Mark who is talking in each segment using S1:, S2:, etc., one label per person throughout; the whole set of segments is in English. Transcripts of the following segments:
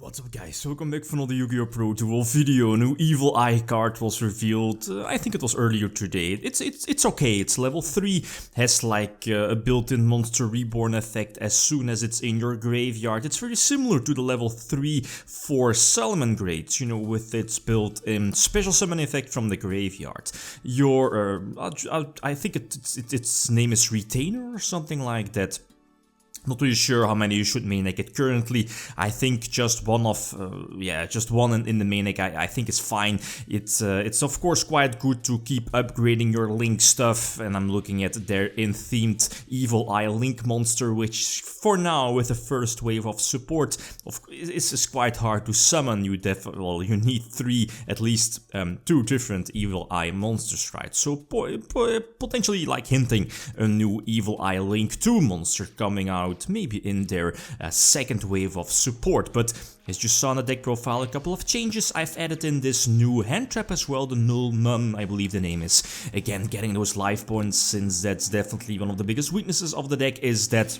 S1: What's up guys, welcome back for another YgoPro Duel video. A new Evil Eye card was revealed, I think it was earlier today. It's okay, it's level 3, has like a built-in monster reborn effect as soon as it's in your graveyard. It's very similar to the level 3 for Salamangreat, you know, with its built-in special summon effect from the graveyard. Your, I think its name is Retainer or something like that. Not really sure how many you should main deck it currently. I think just one of, just one in the main deck I think is fine. It's of course quite good to keep upgrading your Link stuff, and I'm looking at their in-themed Evil Eye Link monster, which for now with the first wave of support, is quite hard to summon. You need 3, at least 2 different Evil Eye monsters, right? So potentially like hinting a new Evil Eye Link 2 monster coming out. Maybe in their second wave of support, but as you saw in the deck profile, a couple of changes. I've added in this new hand trap as well, the Null Nun, I believe the name is. Again, getting those life points, since that's definitely one of the biggest weaknesses of the deck, is that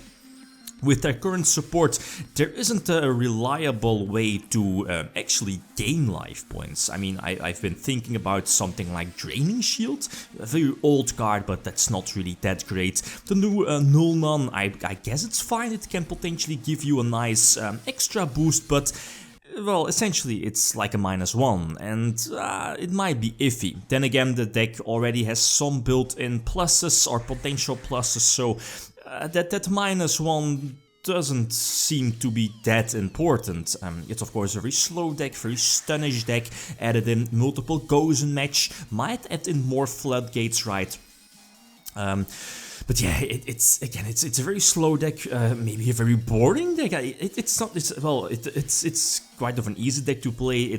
S1: with their current support, there isn't a reliable way to actually gain life points. I mean, I've been thinking about something like Draining Shield, a very old card, but that's not really that great. The new Null Nun, I guess it's fine, it can potentially give you a nice extra boost, but well, essentially it's like a -1, and it might be iffy. Then again, the deck already has some built-in pluses or potential pluses, so that -1 doesn't seem to be that important. It's of course a very slow deck, very stunnish deck, added in multiple Gozen match, might add in more floodgates, right? But yeah, it's a very slow deck, maybe a very boring deck. It's quite of an easy deck to play.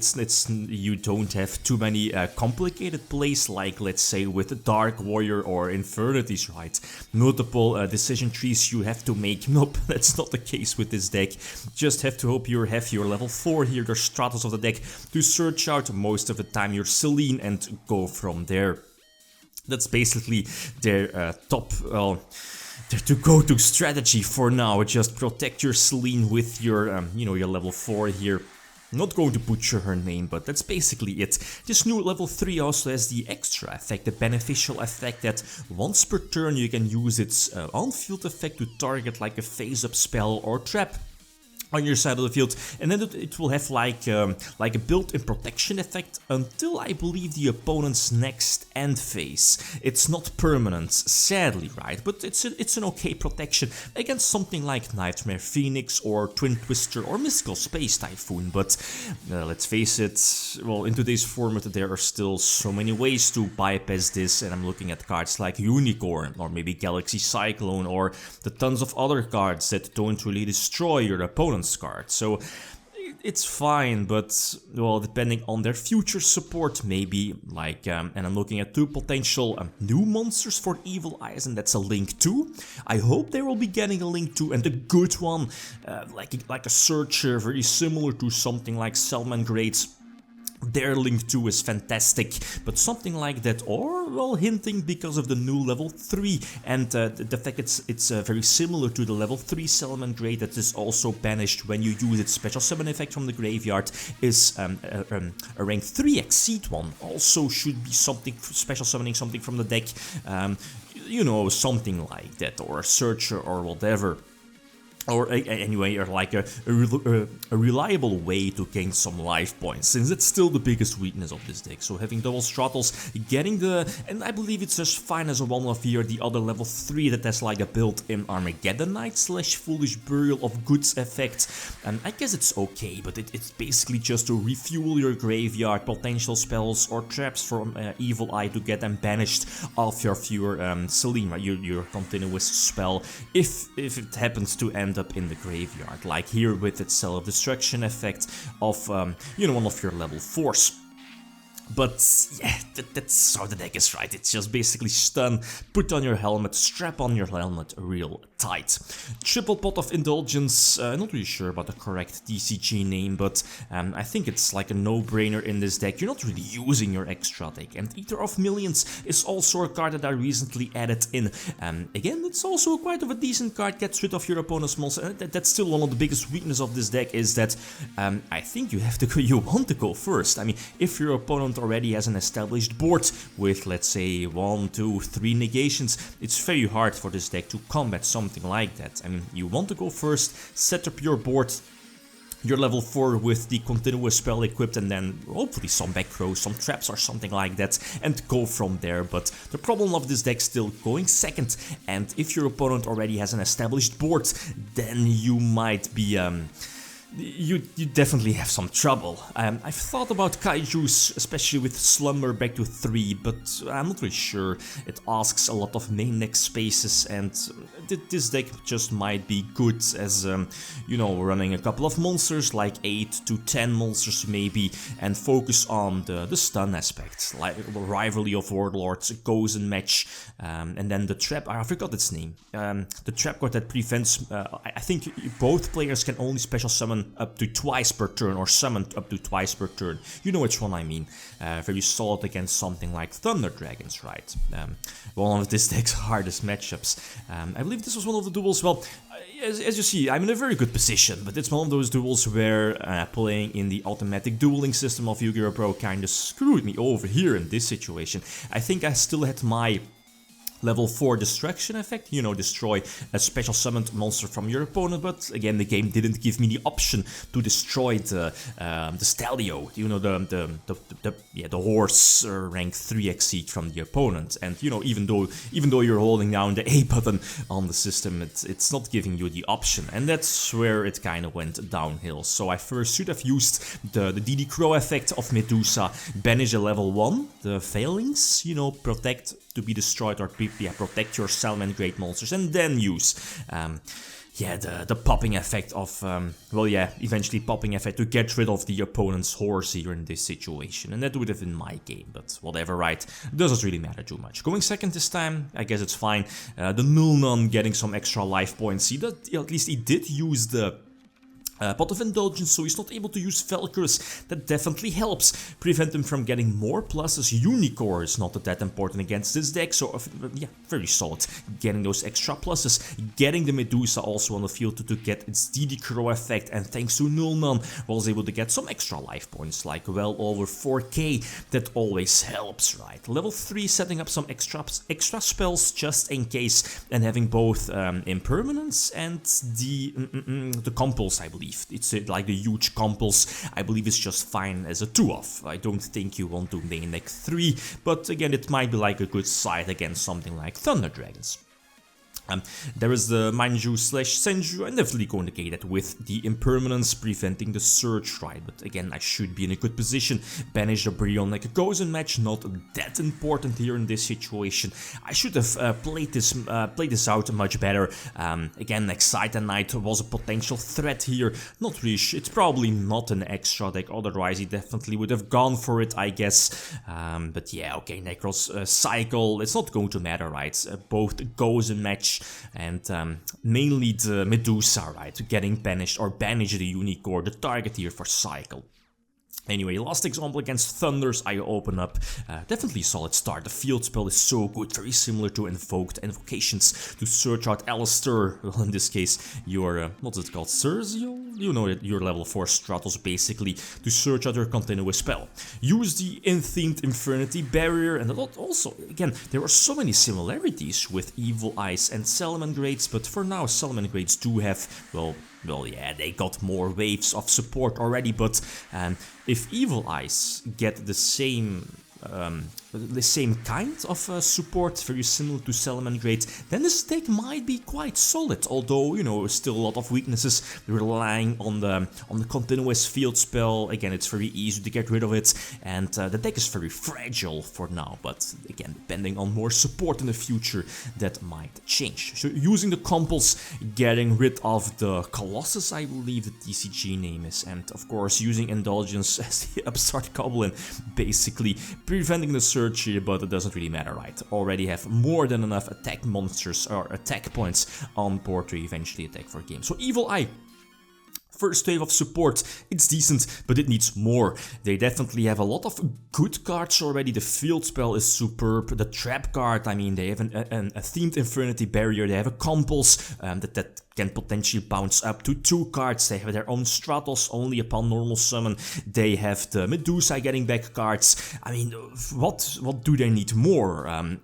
S1: You don't have too many complicated plays, like let's say with Dark Warrior or Infinities, right? Multiple decision trees you have to make. Nope, that's not the case with this deck. Just have to hope you have your level 4 here, your Stratos of the deck, to search out most of the time your Selene and go from there. That's basically their their go-to strategy for now. Just protect your Selene with your, your level 4 here. Not going to butcher her name, but that's basically it. This new level 3 also has the extra effect, the beneficial effect that once per turn you can use its on-field effect to target like a face-up spell or trap on your side of the field, and then it will have like a built-in protection effect until I believe the opponent's next end phase. It's not permanent, sadly, right? But it's an okay protection against something like Nightmare Phoenix or Twin Twister or Mystical Space Typhoon. But let's face it, well, in today's format there are still so many ways to bypass this, and I'm looking at cards like Unicorn or maybe Galaxy Cyclone or the tons of other cards that don't really destroy your opponent's card. So it's fine, but well, depending on their future support, maybe like and I'm looking at 2 potential new monsters for Evil Eyes, and that's a Link 2. I hope they will be getting a Link 2, and a good one, like a Searcher, very similar to something like Salamangreat. Their Link 2 is fantastic, but something like that, or well, hinting because of the new level 3 and the fact it's very similar to the level 3 Salamangreat that is also banished when you use its special summon effect from the graveyard, is a rank 3 Exceed one. Also should be something, special summoning something from the deck, you know, something like that, or a Searcher or whatever. Or anyway, or like a reliable way to gain some life points, since it's still the biggest weakness of this deck. So having double Stratos, getting and I believe it's just fine as a one-off here, the other level 3 that has like a built-in Armageddon Knight / Foolish Burial of Goods effect, and I guess it's okay, but it's basically just to refuel your graveyard, potential spells or traps from Evil Eye to get them banished off your Selene, right? Your continuous spell, if it happens to end up in the graveyard, like here with its self-destruction effect of one of your level 4s. But yeah, that's how the deck is, right? It's just basically stun, put on your helmet, strap on your helmet real tight. Triple Pot of Indulgence, not really sure about the correct TCG name, but I think it's like a no-brainer in this deck. You're not really using your extra deck. And Eater of Millions is also a card that I recently added in. Again, it's also quite of a decent card, gets rid of your opponent's monster. That's still one of the biggest weaknesses of this deck, is that I think you want to go first. I mean, if your opponent already has an established board with, let's say, 1, 2, 3 negations, it's very hard for this deck to combat something like that. I mean, you want to go first, set up your board, your level 4 with the continuous spell equipped, and then hopefully some back throws, some traps or something like that, and go from there. But the problem of this deck still going second, and if your opponent already has an established board, then you might be you definitely have some trouble. I've thought about Kaijus, especially with Slumber back to 3, but I'm not really sure. It asks a lot of main deck spaces, and this deck just might be good as, you know, running a couple of monsters, like 8 to 10 monsters maybe, and focus on the stun aspect, like Rivalry of Warlords, Goes and Match, and then the trap, I forgot its name, the trap card that prevents, I think both players can only special summon up to twice per turn, or summoned up to twice per turn. You know which one I mean. Very solid against something like Thunder Dragons, right? One of this deck's hardest matchups. I believe this was one of the duels. Well, as you see, I'm in a very good position, but it's one of those duels where playing in the automatic dueling system of YgoPro kind of screwed me over here in this situation. I think I still had my level 4 destruction effect, you know, destroy a special summoned monster from your opponent, but again the game didn't give me the option to destroy the Stalio, you know, the horse rank 3 exceed from the opponent. And you know, even though you're holding down the A button on the system, it's not giving you the option, and that's where it kind of went downhill. So I first should have used the DD Crow effect of Medusa, banish a level 1, the failings, you know, protect to be destroyed, or protect your Salamangreat monsters, and then use yeah, the popping effect of, well yeah, eventually popping effect to get rid of the opponent's horse here in this situation. And that would have been my game, but whatever, right? Doesn't really matter too much. Going second this time, I guess it's fine. The Nullnon getting some extra life points. At least he did use the Pot of Indulgence, so he's not able to use Valkyries. That definitely helps prevent him from getting more pluses. Unicorn is not that important against this deck, so yeah, very solid. Getting those extra pluses, getting the Medusa also on the field to get its DD Crow effect, and thanks to Nullnon was able to get some extra life points, like well over 4k. That always helps, right? Level 3 setting up some extra spells just in case, and having both Impermanence and the Compulse, I believe. It's like the huge Compulse, I believe it's just fine as a 2-off. I don't think you want to main deck 3, but again, it might be like a good side against something like Thunder Dragons. There is the Manju / Senju. I'm definitely going to get that with the Impermanence, preventing the Surge, right? But again, I should be in a good position. Banish the Bryonic Goes and Match, not that important here in this situation. I should have played this out much better. Again, Excite and Knight was a potential threat here. Not really sure. It's probably not an extra deck, otherwise he definitely would have gone for it, I guess. But yeah, okay, Necros Cycle, it's not going to matter, right? Both Goes and Match, and mainly the Medusa, right, getting banished, or banish the Unicorn, the target here for Cycle. Anyway, last example against Thunders, I open up. Definitely solid start. The field spell is so good, very similar to Invoked Invocations to search out Alistair. Well, in this case, your, what's it called, Sergio? You know, your level 4 Stratos, basically, to search out your continuous spell. Use the Enthemed Infernity Barrier, and a lot also, again, there are so many similarities with Evil Eyes and Salamangreats, but for now, Salamangreats do have, well, yeah, they got more waves of support already, but if Evil Eyes get the same the same kind of support, very similar to Salamangreat, then this deck might be quite solid, although, you know, still a lot of weaknesses, relying on the continuous field spell. Again, it's very easy to get rid of it, and the deck is very fragile for now, but again, depending on more support in the future, that might change. So using the Compulse, getting rid of the Colossus, I believe the TCG name is, and of course using Indulgence as the upstart Goblin, basically preventing the search here, but it doesn't really matter, right? Already have more than enough attack monsters or attack points on board to eventually attack for a game. So Evil Eye, first wave of support, it's decent, but it needs more. They definitely have a lot of good cards already. The field spell is superb. The trap card, I mean, they have a themed Infernity Barrier. They have a Compulse that can potentially bounce up to 2 cards. They have their own Stratos only upon normal summon. They have the Medusa getting back cards. I mean, what do they need more? A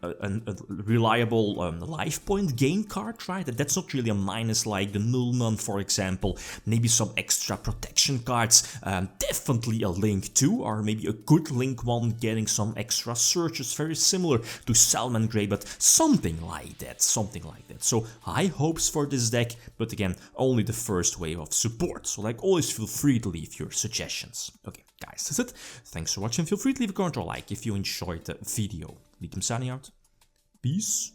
S1: reliable life point gain card, right? That's not really a minus like the Nullman, for example. Maybe some extra protection cards. Definitely a Link 2, or maybe a good Link 1 getting some extra searches, very similar to Salamangreat, but something like that, So high hopes for this deck, but again, only the first wave of support. So like always, feel free to leave your suggestions. Okay, guys, that's it. Thanks for watching. Feel free to leave a comment or like if you enjoyed the video. YgoPro signing out. Peace.